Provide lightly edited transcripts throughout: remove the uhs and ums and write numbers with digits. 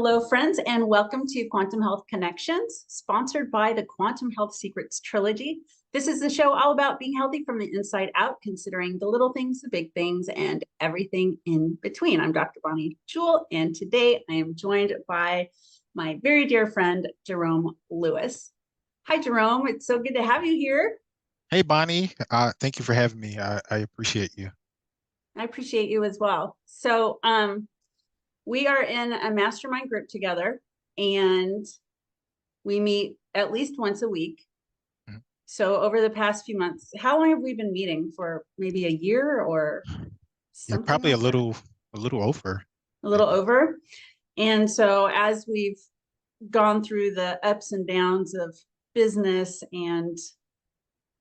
Hello, friends, and welcome to Quantum Health Connections, sponsored by the Quantum Health Secrets Trilogy. This is the show all about being healthy from the inside out, considering the little things, the big things, and everything in between. I'm Dr. Bonnie Jewell, and today I am joined by my very dear friend, Jerome Lewis. Hi, Jerome. It's so good to have you here. Hey, Bonnie. Thank you for having me. I appreciate you. I appreciate you as well. So, we are in a mastermind group together, and we meet at least once a week. Mhm. So over the past few months, how long have we been meeting for? Maybe a year or Yeah, something probably like that? a little over, A little maybe. over. And so as we've gone through the ups and downs of business and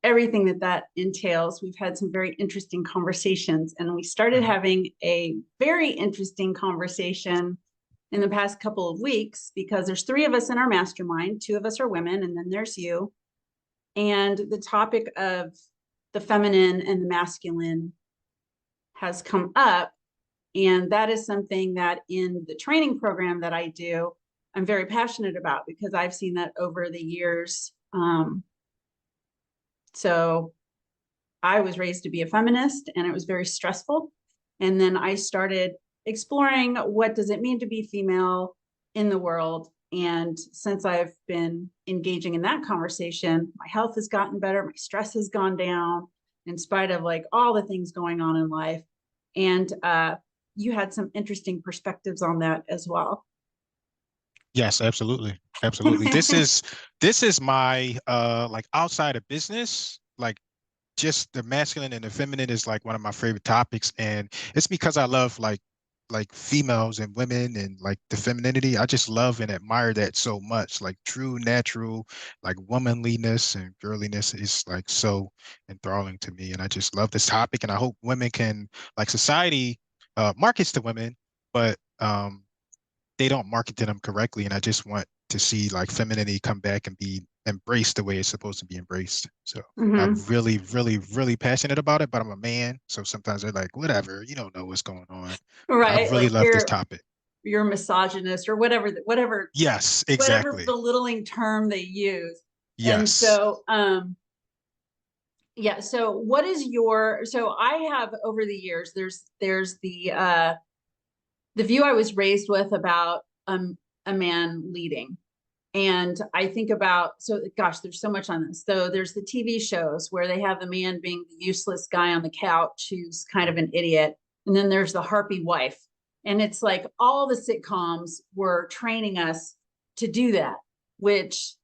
everything that entails, we've had some very interesting conversations. And we started Mhm. having a very interesting conversation in the past couple of weeks because there's three of us in our mastermind. Two of us are women, and then there's you. And the topic of the feminine and the masculine has come up. And that is something that in the training program that I do, I'm very passionate about because I've seen that over the years. So I was raised to be a feminist, and it was very stressful. And then I started exploring what does it mean to be female in the world. And since I've been engaging in that conversation, my health has gotten better, my stress has gone down in spite of like all the things going on in life. And you had some interesting perspectives on that as well. Yes, absolutely. Absolutely. This is my like outside of business, like just the masculine and the feminine is like one of my favorite topics. And it's because I love like females and women and like the femininity. I just love and admire that so much. Like true natural, like womanliness and girliness is like so enthralling to me. And I just love this topic. And I hope women can, like society markets to women, but they don't market to them correctly. And I just want to see like femininity come back and be embraced the way it's supposed to be embraced. So I'm Mm-hmm. really, really, really passionate about it, but I'm a man. So sometimes they're like, whatever, you don't know what's going on. But I Right. really Like love this topic. you're misogynist or Yes, whatever exactly. belittling term they use. And Yes. so yeah, so what is your so I have over the years there's the view I was raised with about a man leading. And I think about, so gosh, there's so much on this. So there's the TV shows where they have the man being the useless guy on the couch who's kind of an idiot. And then there's the harpy wife. And it's like all the sitcoms were training us to do that, which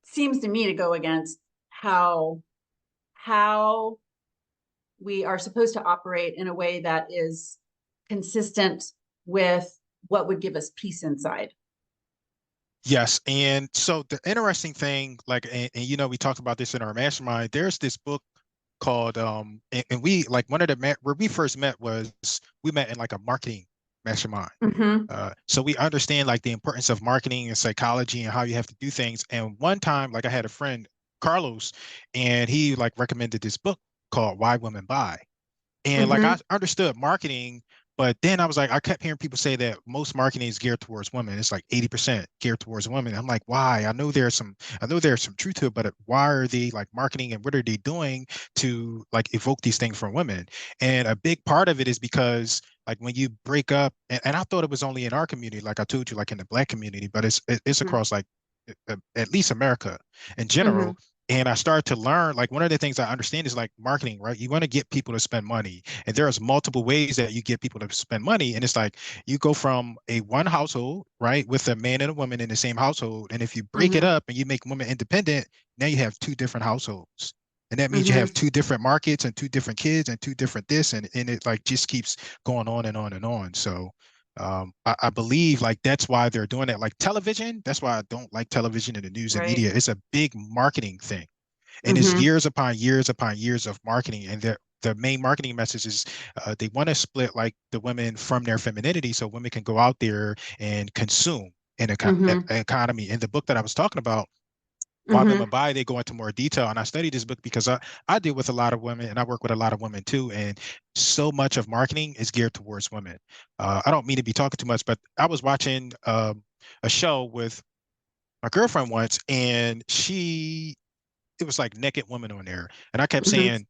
seems to me to go against how we are supposed to operate in a way that is consistent with what would give us peace inside. Yes. And so the interesting thing, like, and you know, we talked about this in our mastermind. There's this book called and we like one of the where we first met was we met in like a marketing mastermind. Mm-hmm. So we understand like the importance of marketing and psychology and how you have to do things. And one time, like I had a friend, Carlos, and he like recommended this book called Why Women Buy. And like Mm-hmm. I understood marketing, but then I was like, I kept hearing people say that most marketing is geared towards women. It's like 80% geared towards women. I'm like, why? I know there's some truth to it, but why are they like marketing and what are they doing to like evoke these things from women? And a big part of it is because like when you break up, and I thought it was only in our community, like I told you, like in the Black community, but it's across like at least America in Mm-hmm. general. And I started to learn, like one of the things I understand is like marketing, right? You want to get people to spend money. And there's multiple ways that you get people to spend money. And it's like you go from a one household, right, with a man and a woman in the same household. And if you break it Mm-hmm. up and you make women independent, now you have two different households. And that means you have Mm-hmm. two different markets and two different kids and two different this. And it like just keeps going on and on and on. So I believe like that's why they're doing it. Like television, that's why I don't like television and the news and Right. media. It's a big marketing thing, and it's Mm-hmm. years upon years upon years of marketing. And the main marketing message is they want to split like the women from their femininity, so women can go out there and consume in Mm-hmm. economy. In the book that I was talking about, While in Mm-hmm. Mumbai, they go into more detail. And I study this book because I deal with a lot of women and I work with a lot of women too. And so much of marketing is geared towards women. I don't mean to be talking too much, but I was watching a show with my girlfriend once, and it was like naked women on there. And I kept Mm-hmm. saying,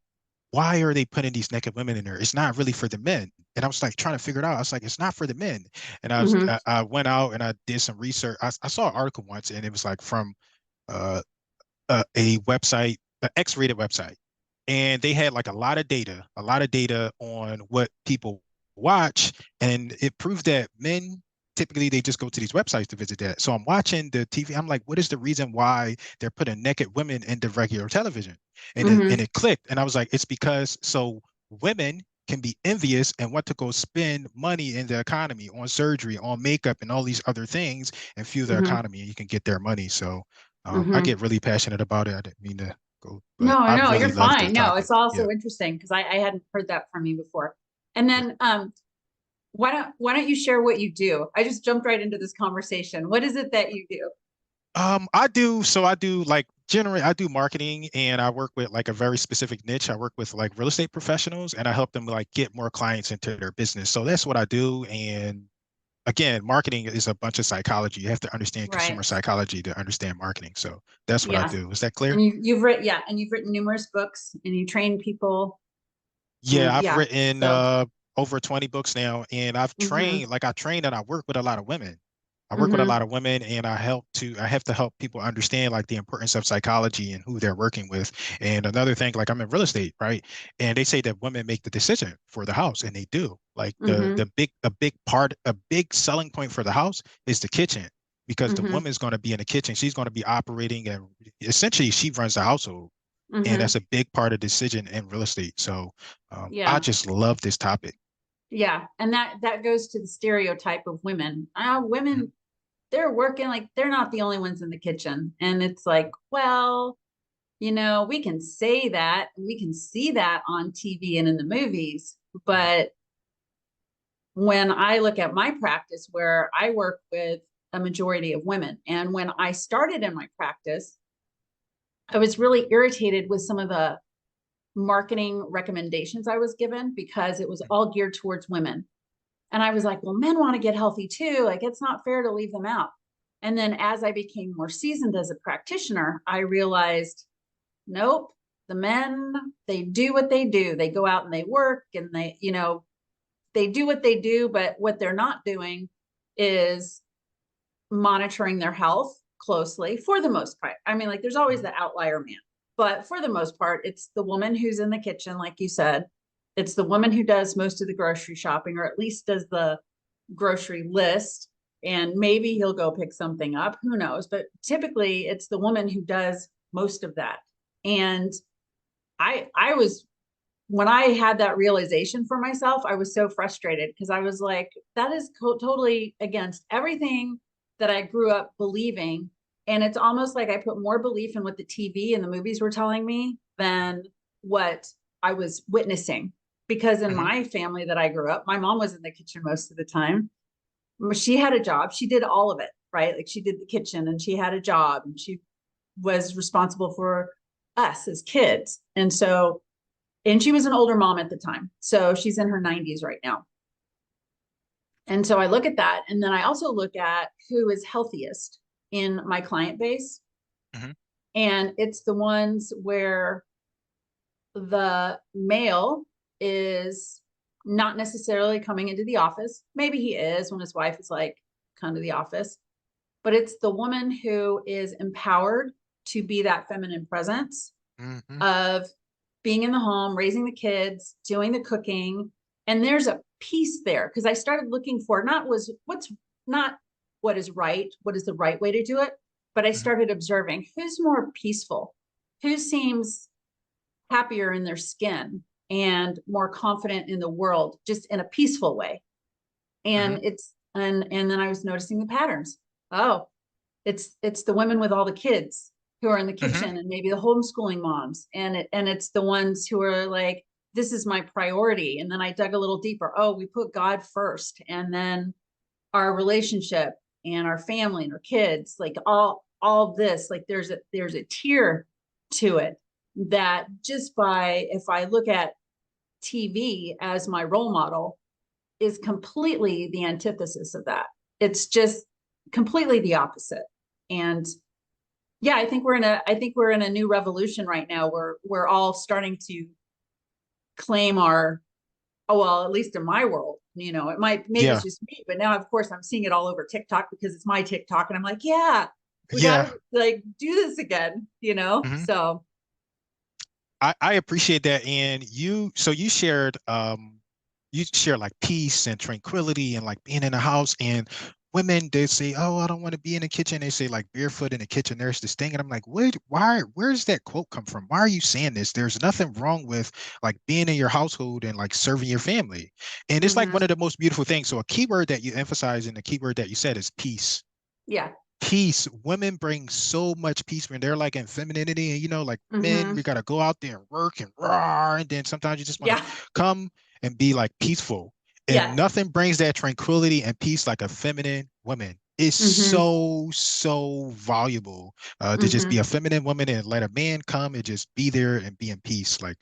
why are they putting these naked women in there? It's not really for the men. And I was like trying to figure it out. I was like, it's not for the men. And Mm-hmm. I went out and I did some research. I saw an article once, and it was like from uh, a website, an X-rated website, and they had like a lot of data on what people watch, and it proved that men typically they just go to these websites to visit that. So I'm watching the TV. I'm like, what is the reason why they're putting naked women into regular television? And Mm-hmm. it clicked, and I was like, it's because so women can be envious and want to go spend money in the economy on surgery, on makeup, and all these other things, and fuel the Mm-hmm. economy, and you can get their money. So I Mm-hmm. get really passionate about it. I didn't mean to go, but No, I no, really you're love the fine. No, topic. it's all Yeah. so interesting because I hadn't heard that from you before. And Yeah. then why don't you share what you do? I just jumped right into this conversation. What is it that you do? I do like generally I do marketing and I work with like a very specific niche. I work with like real estate professionals and I help them like get more clients into their business. So that's what I do. And again, marketing is a bunch of psychology. You have to understand Right. consumer psychology to understand marketing. So that's what I Yeah. do. Is that And clear? you've written numerous books and you train people Yeah, and I've yeah. written So over 20 books now, and mm-hmm. I train and I work with a lot of women. I work with a Mm-hmm. lot of women and I have to help people understand like the importance of psychology and who they're working with. And another thing, like I'm in real estate, right? And they say that women make the decision for the house, and they do. Like Mm-hmm. a big selling point for the house is the kitchen. Because the Mm-hmm. woman's going to be in the kitchen, she's going to be operating, and essentially she runs the household, and Mm-hmm. that's a big part of decision in real estate. So I Yeah. just love this topic. Yeah. And that goes to the stereotype of women. Mhm. Women, they're working like they're not the only ones in the kitchen. And it's like, well, we can say that, we can see that on TV and in the movies, Mhm. but when I look at my practice where I work with a majority of women, and when I started in my practice, I was really irritated with some of the marketing recommendations I was given because it was all geared towards women. And I was like, well, men want to get healthy too. Like, it's not fair to leave them out. And then as I became more seasoned as a practitioner, I realized, nope, the men, they do what they do. They go out and they work and they do what they do, but what they're not doing is monitoring their health closely for the most part. I mean, like there's always Mhm. the outlier man, but for the most part, it's the woman who's in the kitchen, like you said. It's the woman who does most of the grocery shopping, or at least does the grocery list. And maybe he'll go pick something up. Who knows? But typically, it's the woman who does most of that. And I was when I had that realization for myself, I was so frustrated because I was like, that is totally against everything that I grew up believing. And it's almost like I put more belief in what the TV and the movies were telling me than what I was witnessing. Because in Mhm. my family that I grew up, my mom was in the kitchen most of the time. She had a job, she did all of it, right? Like she did the kitchen and she had a job and she was responsible for us as kids. And she was an older mom at the time. So she's in her 90s right now. And so I look at that. And then I also look at who is healthiest in my client base. Mhm. And it's the ones where the male is not necessarily coming into the office. Maybe he is when his wife is like, come to the office. But it's the woman who is empowered to be that feminine presence Mhm. of being in the home, raising the kids, doing the cooking. And there's a piece there because I started looking for not what is right, what is the right way to do it, but I Mhm. started observing who's more peaceful, who seems happier in their skin and more confident in the world, just in a peaceful way. Mhm. And then I was noticing the patterns. Oh, it's the women with all the kids who are in the Mhm. kitchen and maybe the homeschooling moms and it's the ones who are like, this is my priority. And then I dug a little deeper. Oh, we put God first, and then our relationship and our family and our kids, like all this, like there's a tier to it that just by, if I look at TV as my role model, is completely the antithesis of that. It's just completely the opposite. And yeah, I think we're in a new revolution right now where we're all starting to claim our, oh well, at least in my world, you know, it might, maybe it's Yeah. just me, but now of course I'm seeing it all over TikTok because it's my TikTok, and I'm like, yeah, we Yeah. gotta like do this again, you know? Mhm. So I appreciate that. And so you share like peace and tranquility and like being in the house. And women, they say, oh, I don't want to be in the kitchen. They say like barefoot in the kitchen, there's this thing. And I'm like, where's that quote come from? Why are you saying this? There's nothing wrong with like being in your household and like serving your family. And it's like mhm, one of the most beautiful things. So a keyword that you emphasize and the keyword that you said is peace. yeah. Peace. Women bring so much peace when they're like in femininity, and like men, Hmm. we gotta go out there and work and raw, and then sometimes you just want to Yeah. come and be like peaceful. And Yeah. nothing brings that tranquility and peace like a feminine woman. It's Hmm. so valuable to just be Hmm. a feminine woman and let a man come and just be there and be in peace. Like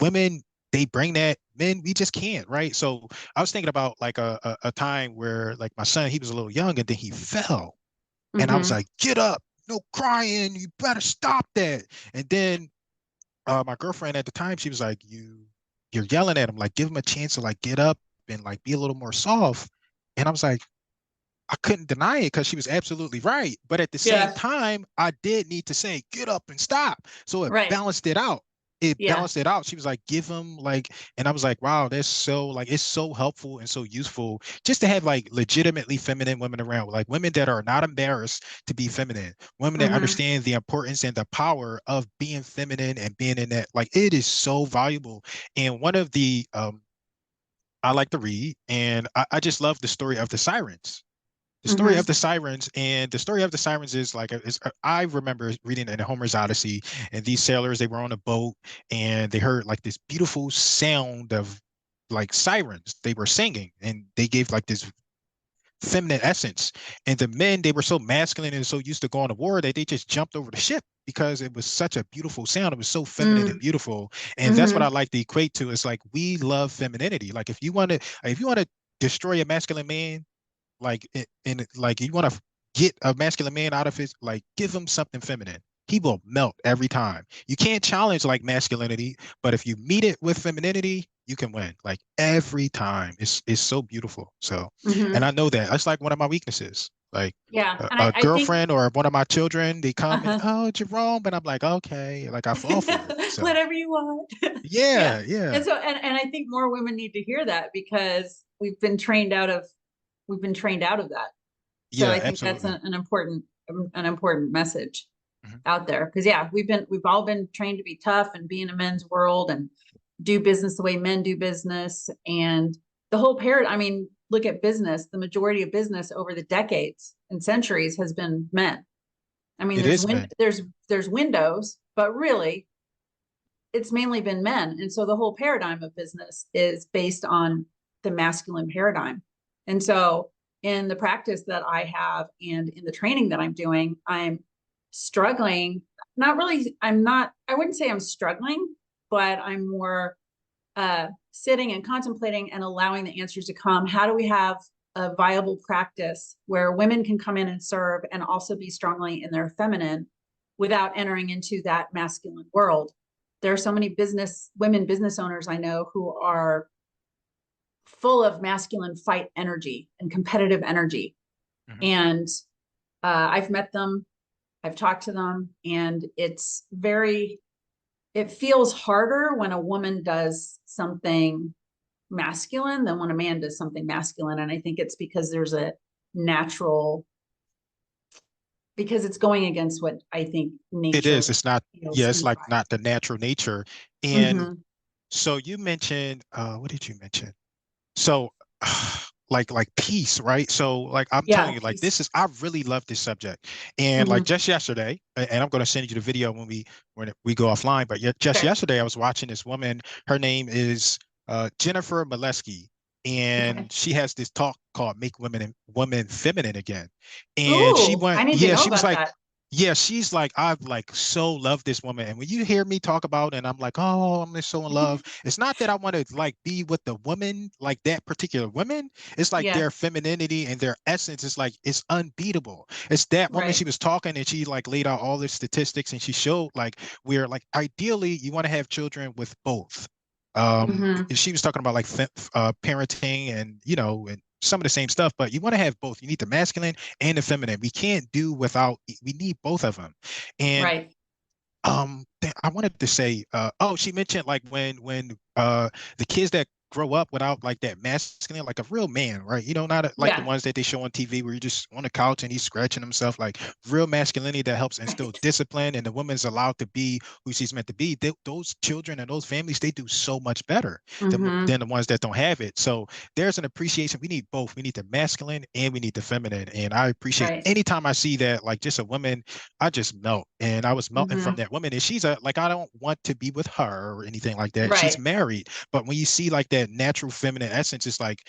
women, they bring that. Men, we just can't, right? So I was thinking about like a time where like my son, he was a little young and then he fell, and I was Hmm. like, get up, no crying, you better stop that. And then my girlfriend at the time, she was like, you're yelling at him, like give him a chance to like get up and like be a little more soft. And I was like, I couldn't deny it because she was absolutely right. But at the same Yeah. time, I did need to say, get up and stop. So it Right. balanced it out. It Yeah. balanced it out. She was like, give him like, and I was like, wow, that's so like, it's so helpful and so useful just to have like legitimately feminine women around, like women that are not embarrassed to be feminine, women that Hmm. understand the importance and the power of being feminine and being in that. Like, it is so valuable. And one of the, I like to read, and I just love the story of the sirens, the story of Hmm. the sirens. And the story of the sirens is like I remember reading in Homer's Odyssey, and these sailors, they were on a boat and they heard like this beautiful sound of like sirens. They were singing and they gave like this feminine essence. And the men, they were so masculine and so used to going to war that they just jumped over the ship because it was such a beautiful sound. It was so feminine and beautiful. And that's what I Hmm. like to equate to. It's like we love femininity. Like if you want to destroy a masculine man, like like you want to get a masculine man out of his, like give him something feminine, he will melt every time. You can't challenge like masculinity, but if you meet it with femininity, you can win like every time. It's so beautiful. So, and Hmm. I know that that's like one of my weaknesses. Like Yeah. a, And a I think, girlfriend or one of my children, they come and, uh-huh. oh, Jerome, and I'm like, okay, like I fall for it. So Whatever you want. Yeah. yeah, yeah, And so, and I think more women need to hear that because we've been trained out of that. So yeah, I think that's absolutely. an important message Mhm. out there. Cause yeah, we've all been trained to be tough and be in a men's world and do business the way men do business. And the whole paradigm, I mean, look at business, the majority of business over the decades and centuries has been men. I mean, It is men. there's windows, but really it's mainly been men. And so the whole paradigm of business is based on the masculine paradigm. And so in the practice that I have and in the training that I'm doing, I'm struggling, not really, I wouldn't say I'm struggling, but I'm more sitting and contemplating and allowing the answers to come. How do we have a viable practice where women can come in and serve and also be strongly in their feminine without entering into that masculine world? There are so many women business owners I know who are full of masculine fight energy and competitive energy. Mhm. And I've met them, I've talked to them, and it feels harder when a woman does something masculine than when a man does something masculine. And I think it's because there's a natural, because it's going against what I think It is. nature It's not. Yeah, feels it's like inside. not the natural nature. And Mm-hmm. so you mentioned, what did you mention? So, like peace, right? So, like I'm telling Yeah, you, like peace. I really love this subject. And like Mm-hmm. just yesterday, and I'm going to send you the video when we go offline. But yet, just Okay. yesterday, I was watching this woman. Her name is Jennifer Molesky, Okay. and she has this talk called "Make Women Feminine Again," and she Ooh, I went, need to yeah, know she was about like, that. yeah, she's like, I've like so love this woman. And when you hear me talk about it, and I'm like, oh, I'm just so in love. It's not that I want to like be with the woman, like that particular woman. It's like Yeah, their femininity and their essence is like it's unbeatable. It's that woman. She right. was talking and she like laid out all the statistics and she showed like where like ideally you want to have children with both. Mm-hmm. She was talking about like parenting and and some of the same stuff, but you want to have both. You need the masculine and the feminine. We can't do without, we need both of them. And Right. I wanted to say, oh, she mentioned like when the kids that grow up without like that masculine, like a real man, right? Not like the Yeah. ones that they show on TV where you're just on the couch and he's scratching himself, like real masculinity that helps instill Right. discipline and the woman's allowed to be who she's meant to be. Those children and those families, they do so much better Mm-hmm. than the ones that don't have it. So there's an appreciation. We need both. We need the masculine and we need the feminine. And I appreciate Right. anytime I see that, like just a woman, I just melt. And I was melting from Mm-hmm. that woman. And she's like, I don't want to be with her or anything like that. She's Right. married. But when you see like that natural feminine essence, it's like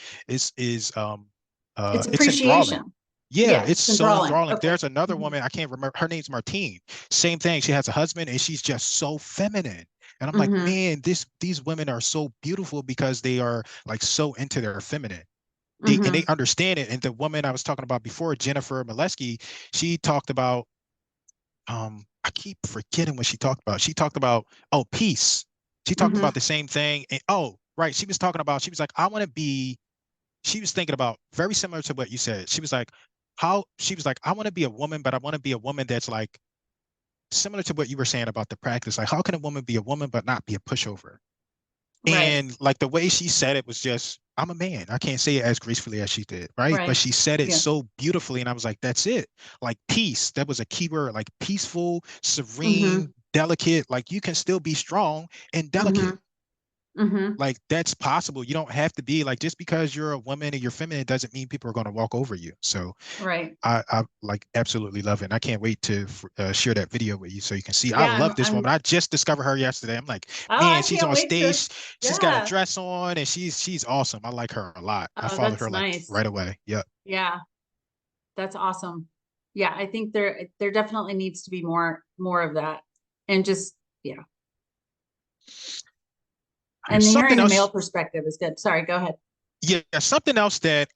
It's it's enthralling. appreciation. Yeah, Yeah, it's it's so enthralling. enthralling. Okay. There's another Mm-hmm. woman, I can't remember, her name's Martine. Same thing. She has a husband and she's just so feminine. And I'm like, Mm-hmm. man, these women are so beautiful because they are like so into their feminine. They Mm-hmm. understand it. And the woman I was talking about before, Jennifer Molesky, she talked about I keep forgetting what she talked about. She talked about, oh, peace. She talked Mm-hmm. about the same thing. And oh, right. She was talking about, she was like, I want to be, she was thinking about very similar to what you said. She was like, she was like, I want to be a woman, but I want to be a woman that's like similar to what you were saying about the practice. Like, how can a woman be a woman but not be a pushover? Right. And like the way she said it was just, I'm a man. I can't say it as gracefully as she did, right? But Right. she said it Yeah. so beautifully. And I was like, that's it. Like peace. That was a key word, like peaceful, Mm-hmm. serene, delicate. Like you can still be strong and Mm-hmm. delicate. Mm-hmm. Like that's possible. You don't have to be like just because you're a woman and you're feminine doesn't mean people are going to walk over you. So Right. I like absolutely love it. And I can't wait to share that video with you so you can see. I Yeah, love this woman. I'm I just discovered her yesterday. I'm like, oh, man, I she's can't on wait to stage. She's got a yeah. dress on, and she's awesome. I like her a lot. I Oh, followed that's her like nice. right away. Yep. Yeah, that's awesome. Yeah, I think there definitely needs to be more of that. And just yeah. And And something hearing a male else. perspective is good. Sorry, go ahead. Yeah, something else that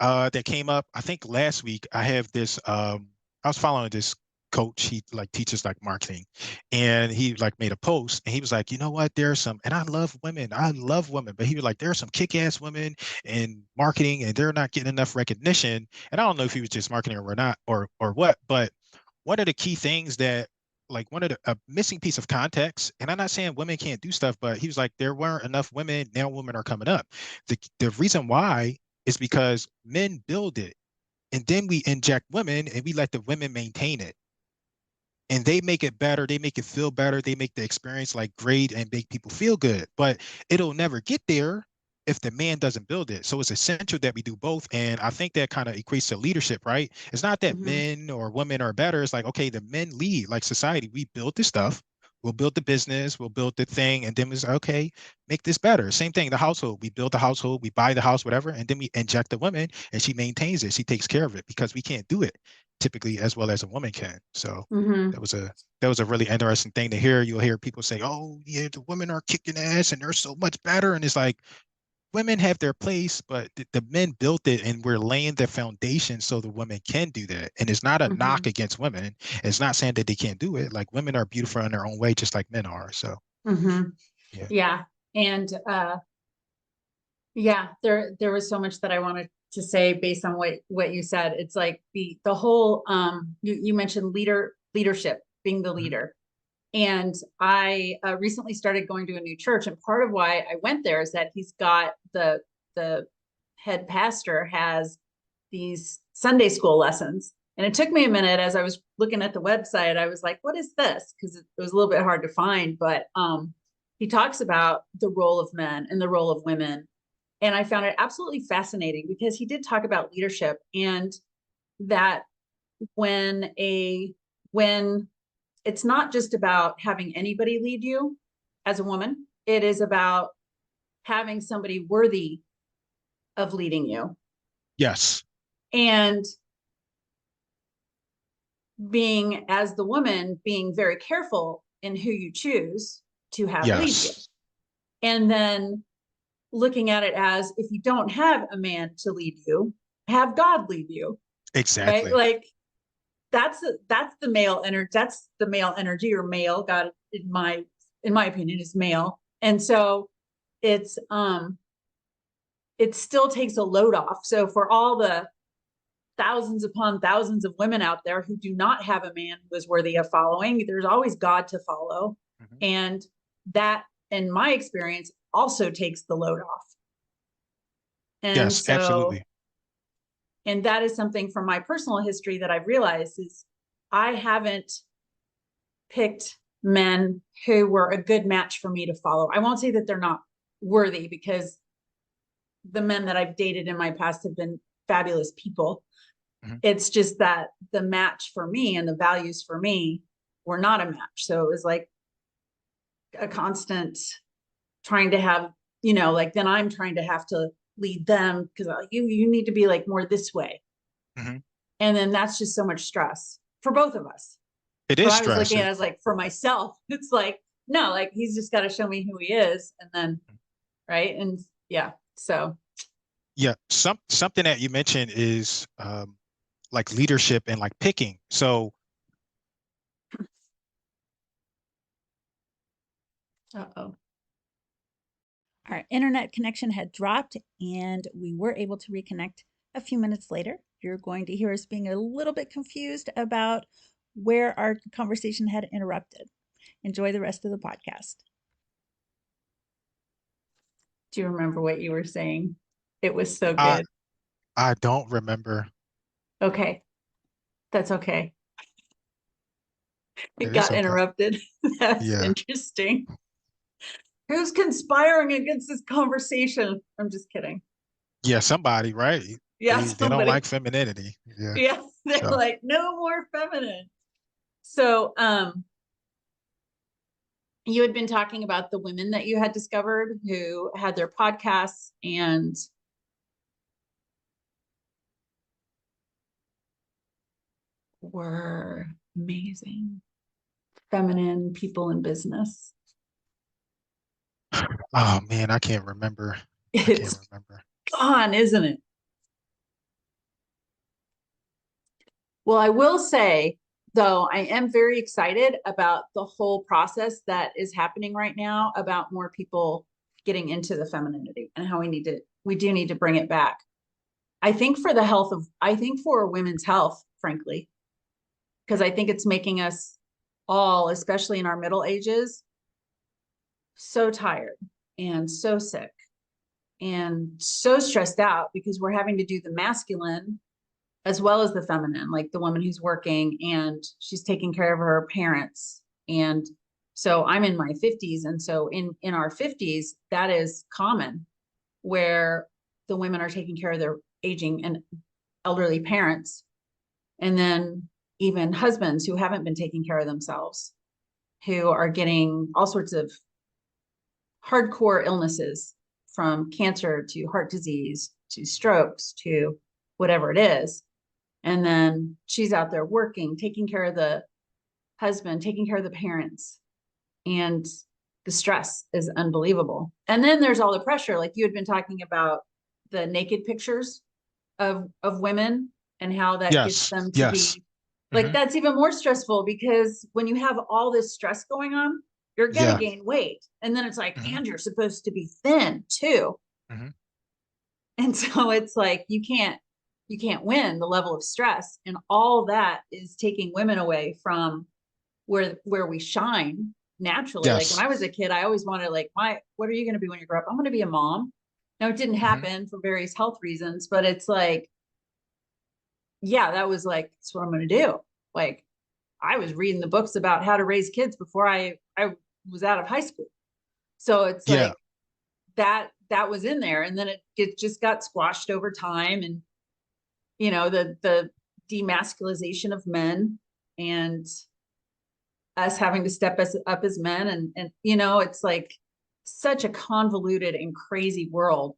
came up, I think last week, I have this I was following this coach, he like teaches like marketing, and he like made a post and he was like, you know what, there's some, and I love women, but he was like, there are some kick-ass women in marketing and they're not getting enough recognition. And I don't know if he was just marketing or not or what, but one of the key things that like one of the a missing piece of context, and I'm not saying women can't do stuff, but he was like, there weren't enough women. Now women are coming up. The reason why is because men build it, and then we inject women, and we let the women maintain it, and they make it better. They make it feel better. They make the experience like great and make people feel good. But it'll never get there if the man doesn't build it. So it's essential that we do both. And I think that kind of equates to leadership, right? It's not that Mm-hmm. men or women are better. It's like, okay, the men lead like society. We build this stuff. We'll build the business, we'll build the thing, and then it's okay, make this better. Same thing, the household. We build the household, we buy the house, whatever, and then we inject the woman and she maintains it. She takes care of it because we can't do it typically as well as a woman can. So Mm-hmm. that was a that was a really interesting thing to hear. You'll hear people say, "Oh, yeah, the women are kicking ass and they're so much better." And it's like women have their place, but the men built it, and we're laying the foundation so the women can do that. And it's not a Mm-hmm. knock against women. It's not saying that they can't do it. Like women are beautiful in their own way, just like men are. So Mm-hmm. yeah. Yeah. And yeah, there was so much that I wanted to say based on what you said. It's like the whole you mentioned leadership, being the Mhm. leader. And I recently started going to a new church, and part of why I went there is that he's got the head pastor has these Sunday school lessons. And it took me a minute as I was looking at the website. I was like, what is this? Because it was a little bit hard to find. But he talks about the role of men and the role of women. And I found it absolutely fascinating because he did talk about leadership, and that when a when it's not just about having anybody lead you as a woman, it is about having somebody worthy of leading you. Yes. And being, as the woman, being very careful in who you choose to have lead you. Yes. And then looking at it as, if you don't have a man to lead you, have God lead you. Right? Exactly. Like that's the male energy. That's the male energy, or male. God, in my opinion, is male. And so it's it still takes a load off. So for all the thousands upon thousands of women out there who do not have a man who is worthy of following, there's always God to follow. Mhm. And that, in my experience, also takes the load off. And Yes, so, absolutely. and that is something from my personal history that I've realized is I haven't picked men who were a good match for me to follow. I won't say that they're not worthy, because the men that I've dated in my past have been fabulous people. Mhm. It's just that the match for me and the values for me were not a match. So it was like a constant trying to have, like then I'm trying to have to lead them, because you need to be like more this way. Mhm. And then that's just so much stress for both of us. It So is I was stress. looking at it as like, for myself, it's like, no, like he's just got to show me who he is. And then, right. And yeah. So, Yeah, something that you mentioned is like leadership and like picking. So uh-oh. Our internet connection had dropped and we were able to reconnect a few minutes later. You're going to hear us being a little bit confused about where our conversation had interrupted. Enjoy the rest of the podcast. Do you remember what you were saying? It was so I good. I don't remember. Okay, that's okay. It It is got okay. interrupted. That's Yeah. interesting. Who's conspiring against this conversation? I'm just kidding. Yeah, somebody, right? Yeah, They don't like somebody. femininity. Yeah. Yeah, they're So like, no more feminine. So, you had been talking about the women that you had discovered who had their podcasts and were amazing, feminine people in business. oh man, I can't remember. I can't It's remember. gone, isn't it? Well, I will say, though, I am very excited about the whole process that is happening right now about more people getting into the femininity and how we do need to bring it back. I think for women's health, frankly, because I think it's making us all, especially in our middle ages, so tired and so sick and so stressed out because we're having to do the masculine as well as the feminine, like the woman who's working and she's taking care of her parents. And so I'm in my 50s. And so in our 50s, that is common, where the women are taking care of their aging and elderly parents. And then even husbands who haven't been taking care of themselves, who are getting all sorts of hardcore illnesses, from cancer to heart disease to strokes to whatever it is. And then she's out there working, taking care of the husband, taking care of the parents. And the stress is unbelievable. And then there's all the pressure, like you had been talking about the naked pictures of women and how that gets Yes. them to Yes. be like, Hmm. that's even more stressful, because when you have all this stress going on, you're going to Yeah. gain weight. And then it's like, Hmm. and you're supposed to be thin too. Hmm. And so it's like you can't win the level of stress, and all that is taking women away from where we shine naturally. Like when Yes. I was a kid, I always wanted, like, what are you going to be when you grow up? I'm going to be a mom. Now it didn't Hmm. happen for various health reasons, but it's like, yeah, that was like, that's what I'm going to do. Like I was reading the books about how to raise kids before I was out of high school. So it's Yeah. like that was in there, and then it just got squashed over time. And the demasculization of men, and us having to step us up as men, and it's like such a convoluted and crazy world.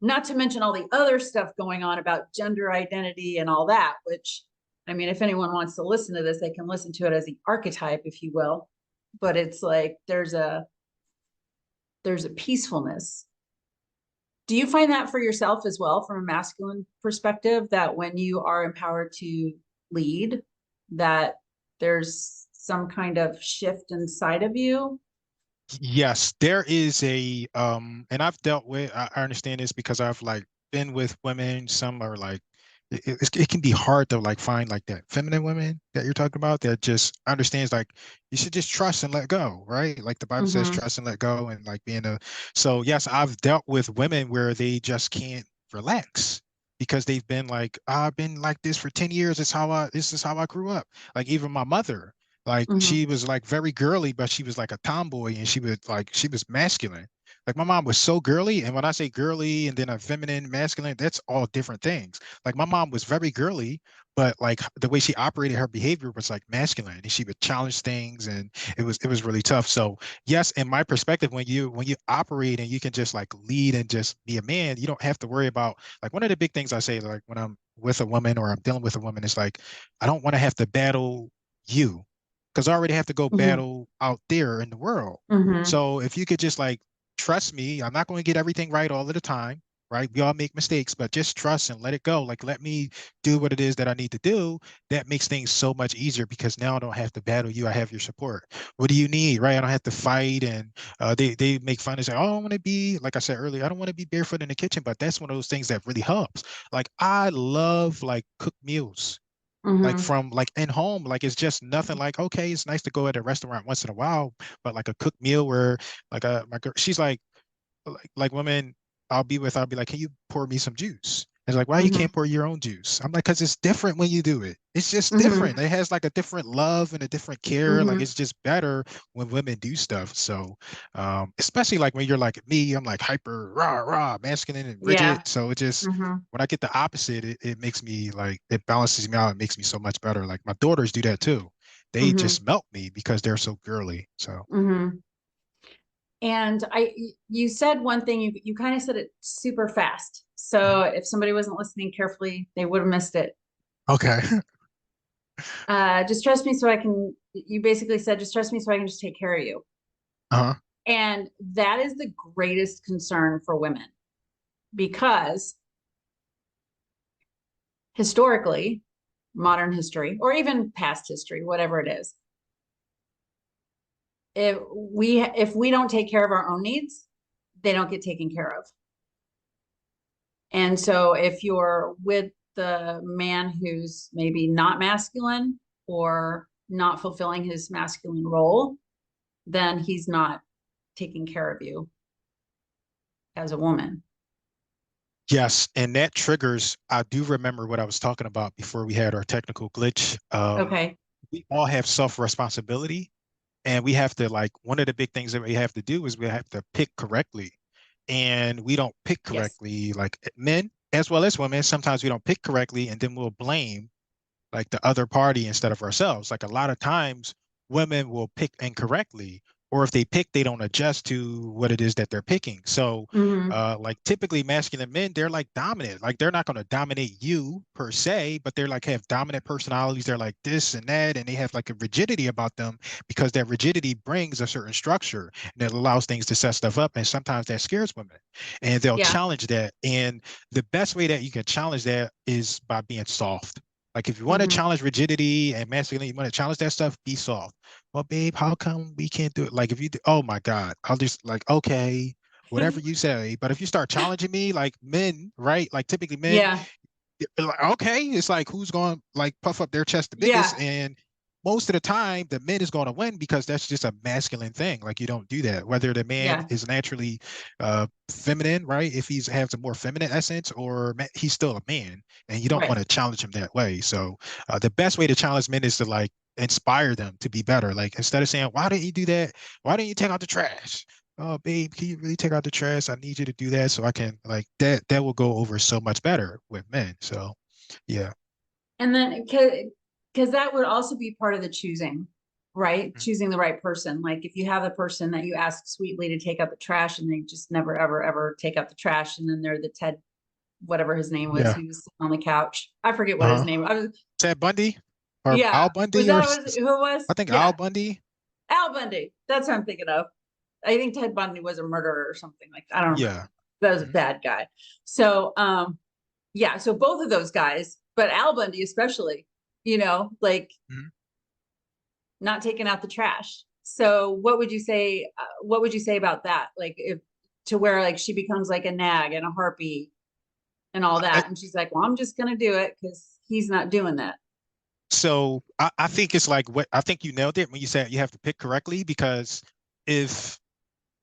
not to mention all the other stuff going on about gender identity and all that, which, I mean, if anyone wants to listen to this, they can listen to it as the archetype, if you will. But it's like there's a peacefulness. Do you find that for yourself as well, from a masculine perspective, that when you are empowered to lead, that there's some kind of shift inside of you? Yes, there is and I've dealt with, I understand this because I've like been with women. Some are like, it can be hard to like find like that feminine women that you're talking about that just understands like you should just trust and let go, right? Like the Bible says, Mm-hmm. trust and let go, and like so yes, I've dealt with women where they just can't relax because they've been like, I've been like this for 10 years. This is how I grew up. Like even my mother. Like Mm-hmm. she was like very girly, but she was like a tomboy and she was masculine. Like my mom was so girly. And when I say girly and then a feminine, masculine, that's all different things. Like my mom was very girly, but like the way she operated her behavior was like masculine and she would challenge things and it was really tough. So yes, in my perspective, when you operate and you can just like lead and just be a man, you don't have to worry about like one of the big things I say, like when I'm with a woman or I'm dealing with a woman, is like I don't want to have to battle you because I already have to go Mm-hmm. battle out there in the world. Mm-hmm. So if you could just like trust me, I'm not going to get everything right all of the time, right? We all make mistakes, but just trust and let it go. Like let me do what it is that I need to do. That makes things so much easier because now I don't have to battle you. I have your support. What do you need, right? I don't have to fight. And they make fun and say, oh, I want to be, like I said earlier, I don't want to be barefoot in the kitchen, but that's one of those things that really helps. Like I love like cooked meals like Mm-hmm. from like in home, like it's just nothing like okay, it's nice to go at a restaurant once in a while, but like a cooked meal where like my girl, she's like women I'll be like, can you pour me some juice? It's like, why you Mm-hmm. can't pour your own juice? I'm like, because it's different when you do it. It's just Mm-hmm. different. It has like a different love and a different care. Like Mm-hmm. it's just better when women do stuff. So, especially like when you're like me, I'm like hyper rah, masculine and rigid. Yeah. So it just Mm-hmm. when I get the opposite, it makes me like it balances me out. It makes me so much better. Like my daughters do that too. They Mm-hmm. just melt me because they're so girly. So Mm-hmm. And you said one thing, you kind of said it super fast. So mhm. if somebody wasn't listening carefully, they would have missed it. Okay. Just trust me so I can, you basically said, just trust me so I can just take care of you. Uh-huh. And that is the greatest concern for women because historically, modern history, or even past history, whatever it is, if we don't take care of our own needs, they don't get taken care of. And so if you're with the man who's maybe not masculine or not fulfilling his masculine role, then he's not taking care of you as a woman. Yes, and that triggers, I do remember what I was talking about before we had our technical glitch. Okay. We all have self-responsibility, and we have to like one of the big things that we have to do is we have to pick correctly. And we don't pick Yes. correctly, like men as well as women. Sometimes we don't pick correctly, and then we'll blame like the other party instead of ourselves. Like a lot of times women will pick incorrectly, or if they pick, they don't adjust to what it is that they're picking. So Mm-hmm. like typically masculine men, they're like dominant. Like they're not going to dominate you per se, but they're like have dominant personalities. They're like this and that, and they have like a rigidity about them because that rigidity brings a certain structure and it allows things to set stuff up. And sometimes that scares women, and they'll Yeah. challenge that. And the best way that you can challenge that is by being soft. Like if you want to Mm-hmm. challenge rigidity and masculinity, you want to challenge that stuff, be soft. Well, babe, how come we can't do it? Like if you do, oh my God, I'll just like, okay, whatever you say. But if you start challenging me, like men, right? Like typically men, Yeah. like, okay, it's like who's going to like puff up their chest the biggest, Yeah. and most of the time the man is going to win because that's just a masculine thing. Like you don't do that. Whether the man Yeah. is naturally feminine, right? If he's has a more feminine essence, or he's still a man, and you don't want Right. to challenge him that way. So the best way to challenge men is to like inspire them to be better. Like instead of saying, "Why didn't you do that? Why didn't you take out the trash?" Oh, babe, can you really take out the trash? I need you to do that so I can like that. That will go over so much better with men. So, yeah. And then because that would also be part of the choosing. right? Mhm. Choosing the right person. Like if you have a person that you ask sweetly to take out the trash and they just never, ever, ever take out the trash. And then they're the Ted, whatever his name was, Yeah. who was sitting on the couch. I forget what his Uh-huh. name. I was, Ted Bundy or Al yeah. Was Bundy that who it was? I think Al Yeah. Bundy. Al Bundy. That's what I'm thinking of. I think Ted Bundy was a murderer or something like that. I don't remember. Yeah. That was a Mhm. bad guy. So, yeah. So both of those guys, but Al Bundy especially, like Mhm. not taking out the trash. So what would you say? What would you say about that? Like if to where like she becomes like a nag and a harpy and all I, that, and she's like, "Well, I'm just gonna do it because he's not doing that." so I think it's like what I think you nailed it when you said you have to pick correctly because if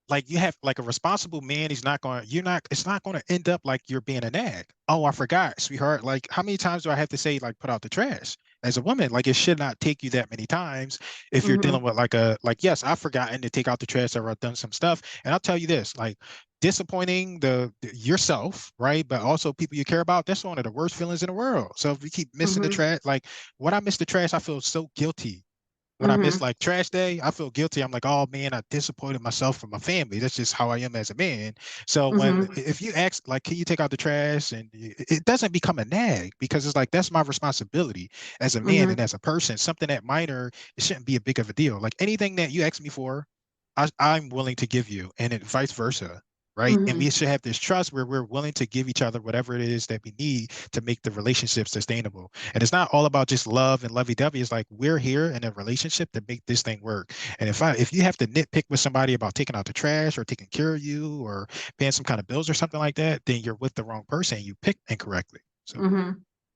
like you have like a responsible man, you're not, it's not going to end up like you're being a nag. Oh, I forgot, sweetheart. Like, how many times do I have to say, like, put out the trash? As a woman, like, it should not take you that many times if you're Mm-hmm. dealing with like, yes, I've forgotten to take out the trash or I've done some stuff. And I'll tell you this, like, disappointing yourself, right? But also people you care about, that's one of the worst feelings in the world. So if you keep missing the Mm-hmm. trash, like, when I miss the trash, I feel so guilty when I miss Mm-hmm. like trash day, I feel guilty. I'm like, oh man, I disappointed myself and my family. That's just how I am as a man. So when Mm-hmm. if you ask like, can you take out the trash, and it doesn't become a nag because it's like that's my responsibility as a man Mm-hmm. and as a person. Something that minor, it shouldn't be a big of a deal. Like anything that you ask me for, I'm willing to give you, and it vice versa. Right. And Mm-hmm. we should have this trust where we're willing to give each other whatever it is that we need to make the relationship sustainable. And it's not all about just love and lovey-dovey. It's like we're here in a relationship to make this thing work. And if you have to nitpick with somebody about taking out the trash or taking care of you or paying some kind of bills or something like that, then you're with the wrong person. You picked incorrectly. So Mm-hmm.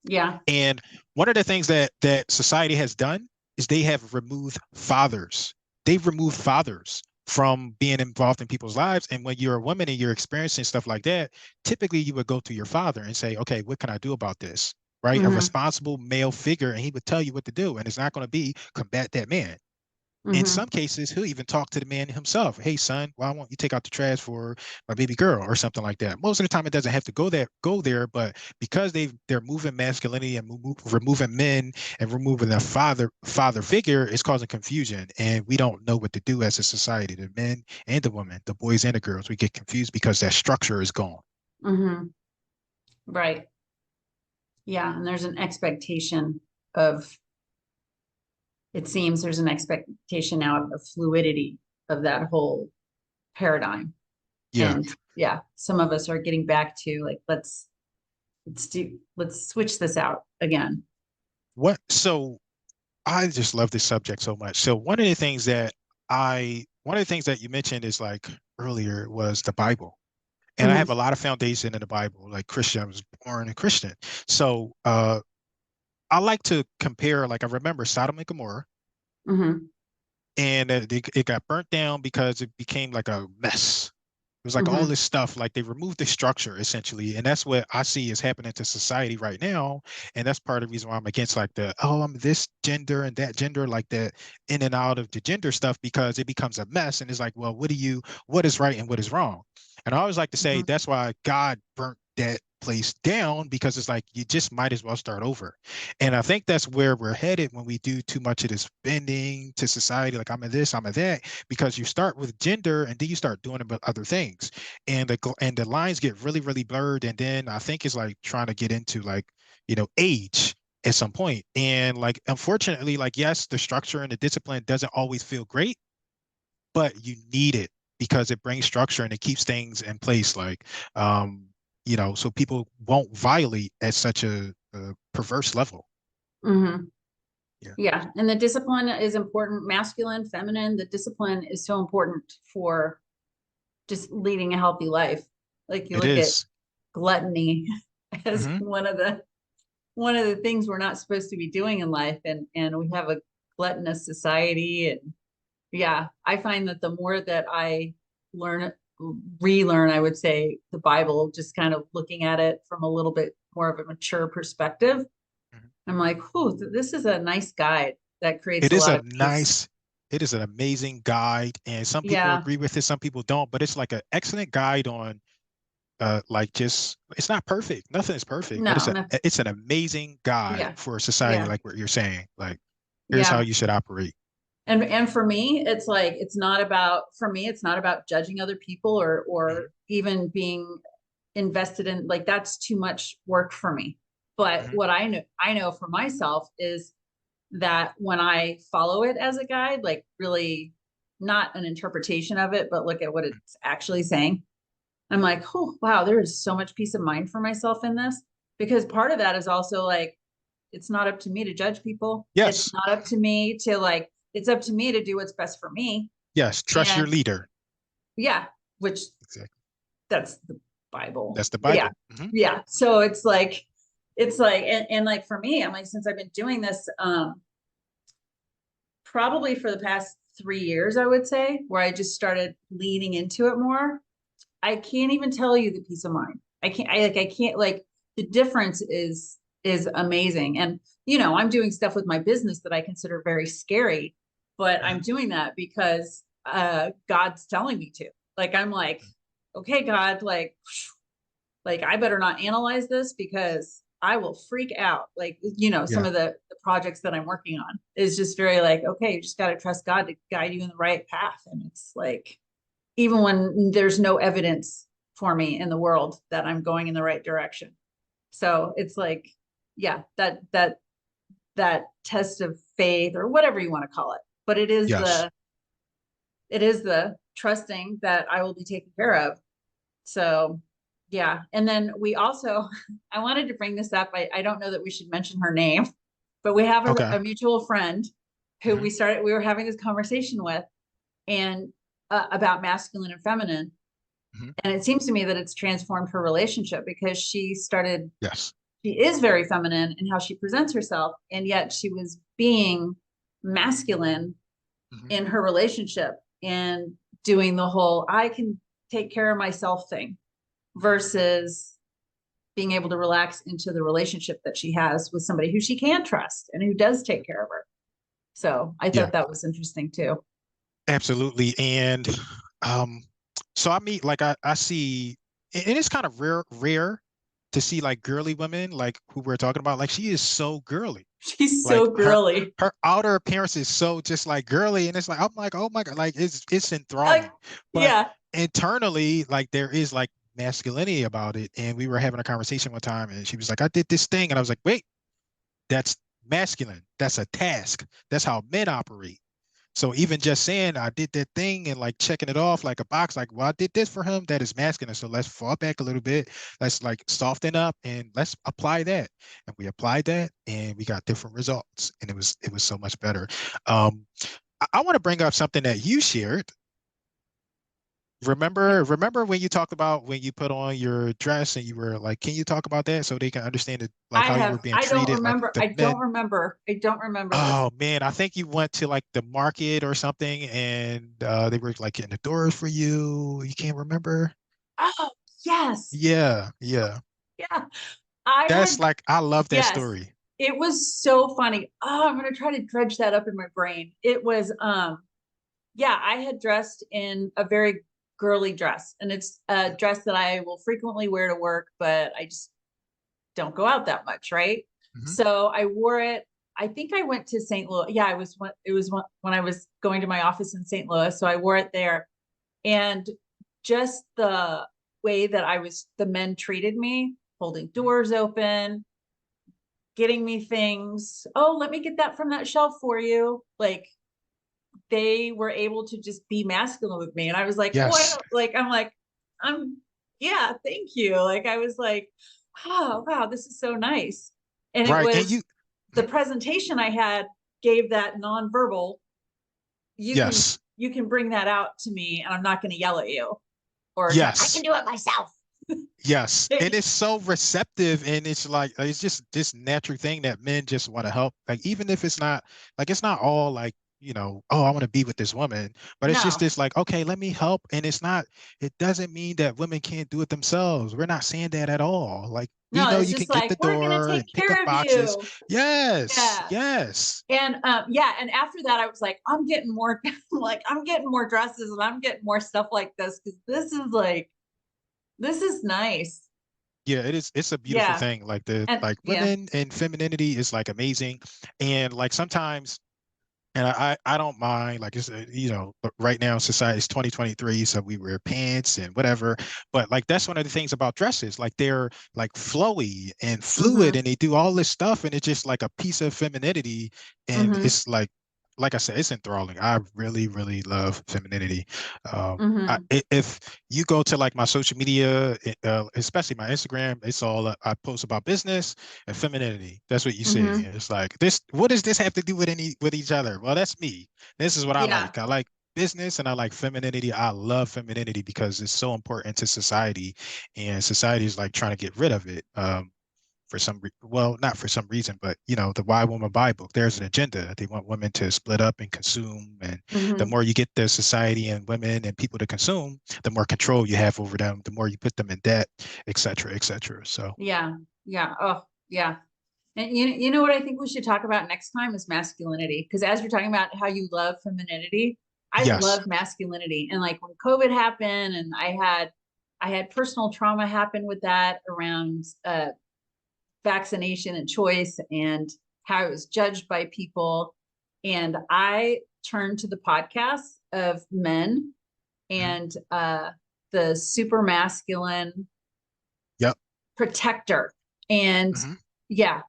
Yeah. and one of the things that society has done is they have removed fathers. They've removed fathers from being involved in people's lives. And when you're a woman and you're experiencing stuff like that, typically you would go to your father and say, okay, what can I do about this? Right? A Mm-hmm. responsible male figure, and he would tell you what to do. And it's not going to be combat that man. In Mm-hmm. some cases, he'll even talk to the man himself. Hey, son, why won't you take out the trash for my baby girl or something like that? Most of the time, it doesn't have to go there, but because they're moving masculinity and removing men and removing the father figure, it's causing confusion, and we don't know what to do as a society. The men and the women, the boys and the girls, we get confused because that structure is gone. Mm-hmm. Right. Yeah. And there's an expectation of, it seems there's an expectation now of fluidity of that whole paradigm. Yeah. And yeah, some of us are getting back to like, let's switch this out again. What? So I just love this subject so much. So one of the things that you mentioned is like earlier was the Bible. And I have Mm-hmm. a lot of foundation in the Bible, like Christian. I was born a Christian. So I like to compare, like I remember Sodom and Gomorrah, Mm-hmm. and it got burnt down because it became like a mess. It was like all Mm-hmm. this stuff, like they removed the structure essentially. And that's what I see is happening to society right now. And that's part of the reason why I'm against like oh, I'm this gender and that gender, like that in and out of the gender stuff, because it becomes a mess. And it's like, well, what is right and what is wrong? And I always like to say Mm-hmm. that's why God burnt that place down, because it's like you just might as well start over. And I think that's where we're headed when we do too much of this bending to society, like I'm a this, I'm a that, because you start with gender and then you start doing about other things, and the lines get really really blurred. And then I think it's like trying to get into like age at some point. And like unfortunately, like yes, the structure and the discipline doesn't always feel great, but you need it because it brings structure and it keeps things in place, like um so people won't violate at such a perverse level. Mm-hmm. Yeah, Yeah. And the discipline is important, masculine, feminine. The discipline is so important for just leading a healthy life. Like you it look at is. gluttony as Hmm. one of the things we're not supposed to be doing in life, and we have a gluttonous society. And yeah, I find that the more that I learn relearn, I would say, the Bible, just kind of looking at it from a little bit more of a mature perspective, I'm like, oh, this is a nice guide that creates It a is lot a of peace. nice, it is an amazing guide, and some people Yeah. agree with it, some people don't, but it's like an excellent guide on like just it's not perfect. Nothing is perfect, but No, no. it's an amazing guide Yeah. for society, Yeah. like what you're saying. Like, here's how Yeah. you should operate. And for me, it's like, it's not about, for me, it's not about judging other people or Mhm, even being invested in, like, that's too much work for me. But mhm. what I know for myself is that when I follow it as a guide, like really not an interpretation of it, but look at what it's actually saying, I'm like, oh wow, there is so much peace of mind for myself in this. Because part of that is also like, it's not up to me to judge people. It's Yes, not up to me to like, it's up to me to do what's best for me. yes. Trust your And leader. yeah, which Exactly. that's the Bible. That's the Yeah. Bible. Yeah. So it's like, and like for me, I'm like, since I've been doing this, probably for the past 3 years, I would say, where I just started leaning into it more. I can't even tell you the peace of mind. I can't like the difference is amazing. And I'm doing stuff with my business that I consider very scary, but I'm Mhm. doing that because God's telling me to. Like I'm like, okay, God, like I better not analyze this because I will freak out. Like, some Yeah. of the projects that I'm working on is just very like, okay, you just got to trust God to guide you in the right path. And it's like, even when there's no evidence for me in the world that I'm going in the right direction. So it's like, yeah, that test of faith or whatever you want to call it. But Yes. it is the trusting that I will be taken care of. So yeah. And then we also, I wanted to bring this up. I don't know that we should mention her name, but we have Okay. a mutual friend who Mhm, we were having this conversation with, and about masculine and feminine. mhm. And it seems to me that it's transformed her relationship because Yes. she is very feminine in how she presents herself. And yet she was being masculine Mhm. in her relationship and doing the whole, I can take care of myself thing versus being able to relax into the relationship that she has with somebody who she can trust and who does take care of her. So I Yeah, thought that was interesting too. absolutely. And um, so I meet like I see, and it's kind of rare to see like girly women like who we're talking about. Like she is so girly. She's Like so girly. her outer appearance is so just like girly, and it's like I'm like, oh my God, like it's Like, enthralling. But yeah, internally, like there is like masculinity about it. And we were having a conversation one time, and she was like, I did this thing, and I was like, wait, that's masculine. That's a task. That's how men operate. So even just saying I did that thing and like checking it off like a box, like, well, I did this for him, that is masculine. So let's fall back a little bit. Let's like soften up and let's apply that. And we applied that and we got different results. And it was so much better. Um, I want to bring up something that you shared. Remember when you talked about when you put on your dress and you were like, can you talk about that so they can understand it, like how you were being I don't treated, like remember. the men? I don't remember this. Oh man, I think you went to like the market or something and they were like getting the doors for you. You can't remember? Oh, yes. Yeah, yeah. Yeah. I That's had, like I love that yes. story. It was so funny. Oh, I'm going to try to dredge that up in my brain. It was, yeah, I had dressed in a very girly dress, and it's a dress that I will frequently wear to work, but I just don't go out that much, right? Hmm. So I wore it. I think I went to St. Louis. Yeah, it was when I was going to my office in St. Louis. So I wore it there. And just the way that the men treated me, holding doors open, getting me things. Oh, let me get that from that shelf for you. Like they were able to just be masculine with me. And I was like, oh, I Yes. don't like, I'm like, I'm, yeah, thank you. Like I was like, oh, wow, this is so nice. And it Right. And was you, the mhm. presentation I had gave that nonverbal, you can, Yes. you can bring that out to me and I'm not going to yell at you or say, I can Yes. do it myself. Yes. And it's so receptive and it's like it's just this natural thing that men just want to help. Like even if it's not like it's not all like, oh, I want to be with this woman, but it's just No, this like, okay, let me help. And it doesn't mean that women can't do it themselves. We're not saying that at all. Like we no, know it's you can just get like, the we're going to door take and pick up care of boxes. you. Yes. Yeah. Yes. And yeah, and after that, I was like, I'm getting more like I'm getting more dresses and I'm getting more stuff like this because this is nice. Yeah, it is. It's a beautiful Yeah. thing. Like the And like yeah. women and femininity is like amazing. And like sometimes And I don't mind, like, it's but right now society is 2023, so we wear pants and whatever. But like that's one of the things about dresses, like they're like flowy and fluid, Mm-hmm. and they do all this stuff, and it's just like a piece of femininity, and Mm-hmm. it's like I said, it's enthralling. I really, really love femininity. Mm-hmm. If you go to like my social media, especially my Instagram, it's all I post about business and femininity. That's what you see. Mm-hmm. And it's like this. What does this have to do with each other? Well, that's me. This is what I Yeah. like. I like business and I like femininity. I love femininity because it's so important to society, and society is like trying to get rid of it. For well, not for some reason, but the Why Woman Buy book, there's an agenda. They want women to split up and consume, and the Mm-hmm. more you get the society and women and people to consume, the more control you have over them, the more you put them in debt, et cetera, et cetera. So Yeah. Yeah. Oh, yeah. And you know what I think we should talk about next time is masculinity. Because as you're talking about how you love femininity, I yes. love masculinity. And like when COVID happened and I had personal trauma happen with that around vaccination and choice and how it was judged by people. And I turned to the podcasts of men Mhm. and the super masculine Yep. protector. And Hmm. yeah,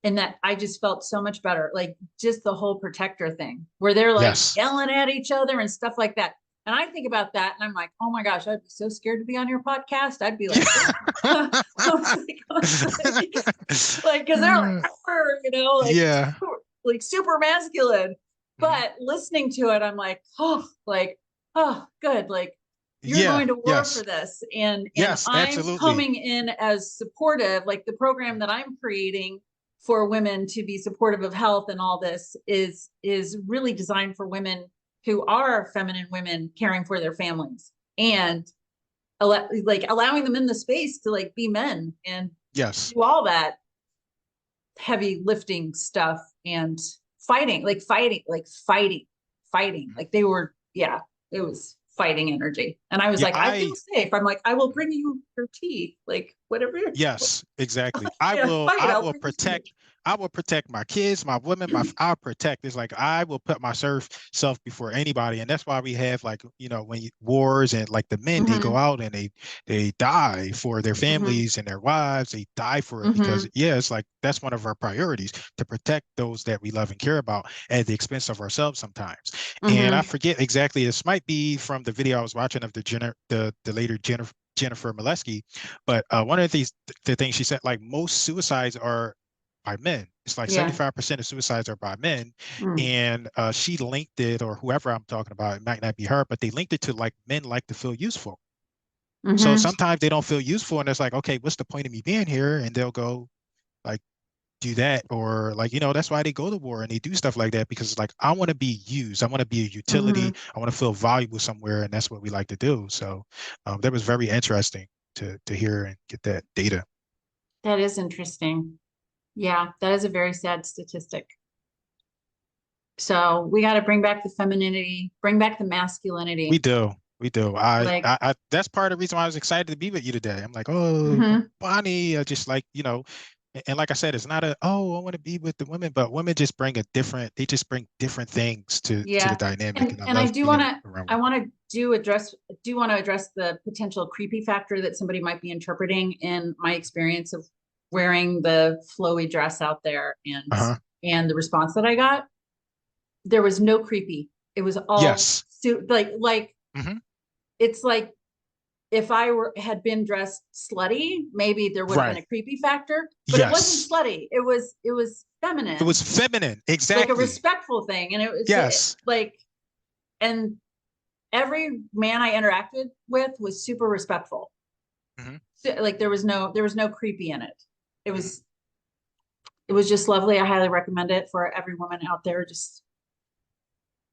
and that I just felt so much better. Like just the whole protector thing where they're like Yes. yelling at each other and stuff like that. And I think about that and I'm like, oh my gosh, I'd be so scared to be on your podcast. I'd be like, like, because they're like, like, Yeah. like super masculine. Mhm. But listening to it, I'm like, oh, good. Like, you're Yeah. going to war for Yes. this. And Yes. I'm Absolutely. coming in as supportive, like the program that I'm creating for women to be supportive of health and all this is really designed for women who are feminine women caring for their families and like allowing them in the space to like be men and Yes. do all that heavy lifting stuff and fighting Mhm. like they were, yeah, it was fighting energy and I was Yeah. like, I feel safe. I'm like, I will bring you your tea, like whatever. Yes, exactly. I Yeah, will fight, I I'll will bring you some protect I will protect my kids, my women, I'll protect. It's like I will put my self before anybody. And that's why we have like, when wars and like the men, they go mm-hmm, out and they die for their mm-hmm, families and their wives. They die for it because mm-hmm, yeah, it's like that's one of our priorities to protect those that we love and care about at the expense of ourselves sometimes. And I mm-hmm. forget exactly, this might be from the video I was watching of the later Jennifer Molesky, but one of the things she said, like most suicides are by men. It's like Yeah. 75% of suicides are by men. Mm. And she linked it, or whoever I'm talking about, it might not be her, but they linked it to like men like to feel useful. So Mm-hmm. sometimes they don't feel useful, and it's like, okay, what's the point of me being here? And they'll go like do that, or like, that's why they go to war and they do stuff like that, because it's like, I want to be used. I want to be a Mm-hmm. utility. I want to feel valuable somewhere. And that's what we like to do. So that was very interesting to hear and get that data. That is interesting. Yeah, that is a very sad statistic. So we got to bring back the femininity, bring back the We masculinity. do. We do. Like, That's part of the reason why I was excited to be with you today. I'm like, oh, mm-hmm. Bonnie, just like, and like I said, it's not I want to be with the women, but women just they just bring different things to the Yeah. dynamic. And And I and I love do want being to around I women. want to address the potential creepy factor that somebody might be interpreting in my experience of wearing the flowy dress out there Uh-huh. and the response that I got. There was no creepy. It was all Yes. like Hmm. it's like if had been dressed slutty, maybe there would have been Right. a creepy factor, but it wasn't Yes. slutty. It was It was feminine, feminine. like a Exactly. respectful thing. And it was Yes. like, and every man I interacted with was super respectful. Hmm. So, like there was no creepy in it. It Hmm. was it was just lovely. I highly recommend it for every woman out there. Just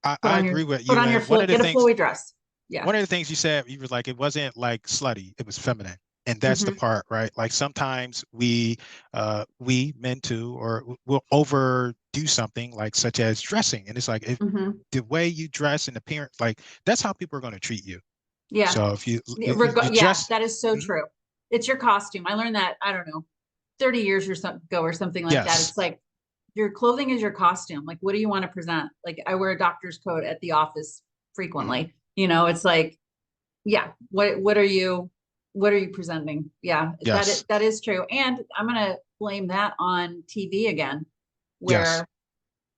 I agree with put you. on your And one of the get a things flowy dress. Yeah. one of the things you said, you were like, it wasn't like slutty, it was feminine. And that's the Mm-hmm. part, right? Like sometimes we men too, or will overdo something like such as dressing. And it's like, if Mm-hmm. the way you dress and appearance, like that's how people are going to treat you. Yeah. So if you Yeah, dress, that is so mhm, true. It's your costume. I learned that, I don't know, 30 years or something ago or something like that. yes, It's like your clothing is your costume. Like, what do you want to present? Like, I wear a doctor's coat at the office Mhm. frequently. You know, it's like, yeah, what are you presenting? Yeah, Yes. that is true. And I'm gonna blame that on TV again, Yes. where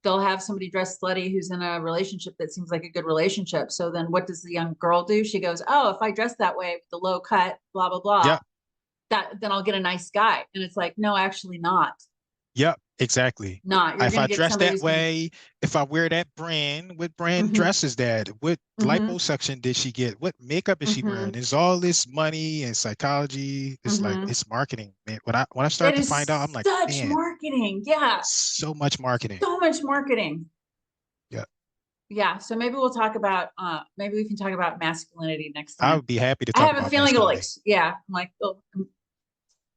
they'll have somebody dressed slutty who's in a relationship that seems like a good relationship. So then what does the young girl do? She goes, oh, if I dress that way with the low cut, blah, blah, blah, Yep. that then I'll get a nice guy. And it's like, no, actually not. Yep, exactly. Not. You're If gonna I get dress somebody that who's gonna way, if I wear that brand, what brand mm-hmm, dress is that? What mm-hmm, liposuction did she get? What makeup is she wearing? mm-hmm, It's all this money and psychology. It's like mm-hmm. it's marketing, man. When I That start to find out, I'm is like, such man, marketing. Yeah, so much marketing. so much marketing. Yeah. Yeah. So maybe we'll talk about maybe we can talk about masculinity next I time. would be happy to I talk have a about feeling it'll like, masculinity. yeah, I'm like, oh,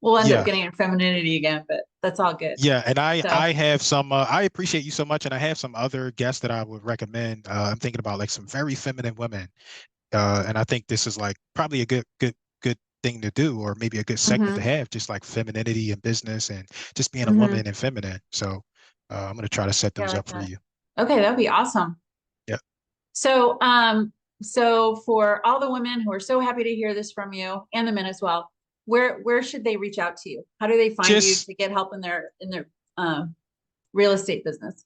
we'll end up Yeah. getting in femininity again, but that's all good. Yeah, and I So, I have some I appreciate you so much, and I have some other guests that I would recommend. I'm thinking about like some very feminine women. And I think this is like probably a good thing to do, or maybe a good segment to hmm have, just like femininity and business and just being a hmm woman and feminine. So I'm gonna try to set yeah, I those like up for that. you. Okay, that'd be awesome. Yeah. So, so for all the women who are so happy to hear this from you and the men as well, where should they reach out to you? How do they find you Just to get help in their um real estate business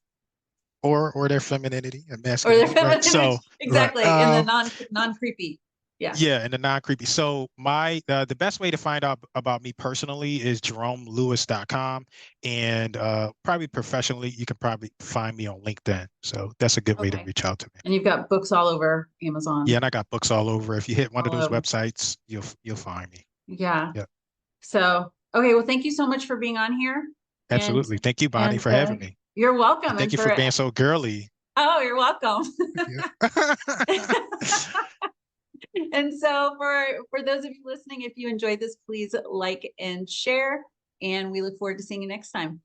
or their femininity and or their masculinity, right? femininity? So right. Exactly, in the non creepy. Yeah. Yeah, and the non-creepy. So my the best way to find out about me personally is jeromelewis.com, and probably professionally you can probably find me on LinkedIn. So that's a good way to Okay. reach out to me. And you've got books all over Yeah, Amazon, and I got books all over. If you hit one of all those over. websites, you'll find me. Yeah. Yeah, So, okay, well, thank you so much for being on here. And absolutely. Thank you, Bonnie, for having me. you're And welcome. thank And you for for being so girly. oh, you're welcome. Yeah. And so for those of you listening, if you enjoyed this, please like and share. And we look forward to seeing you next time.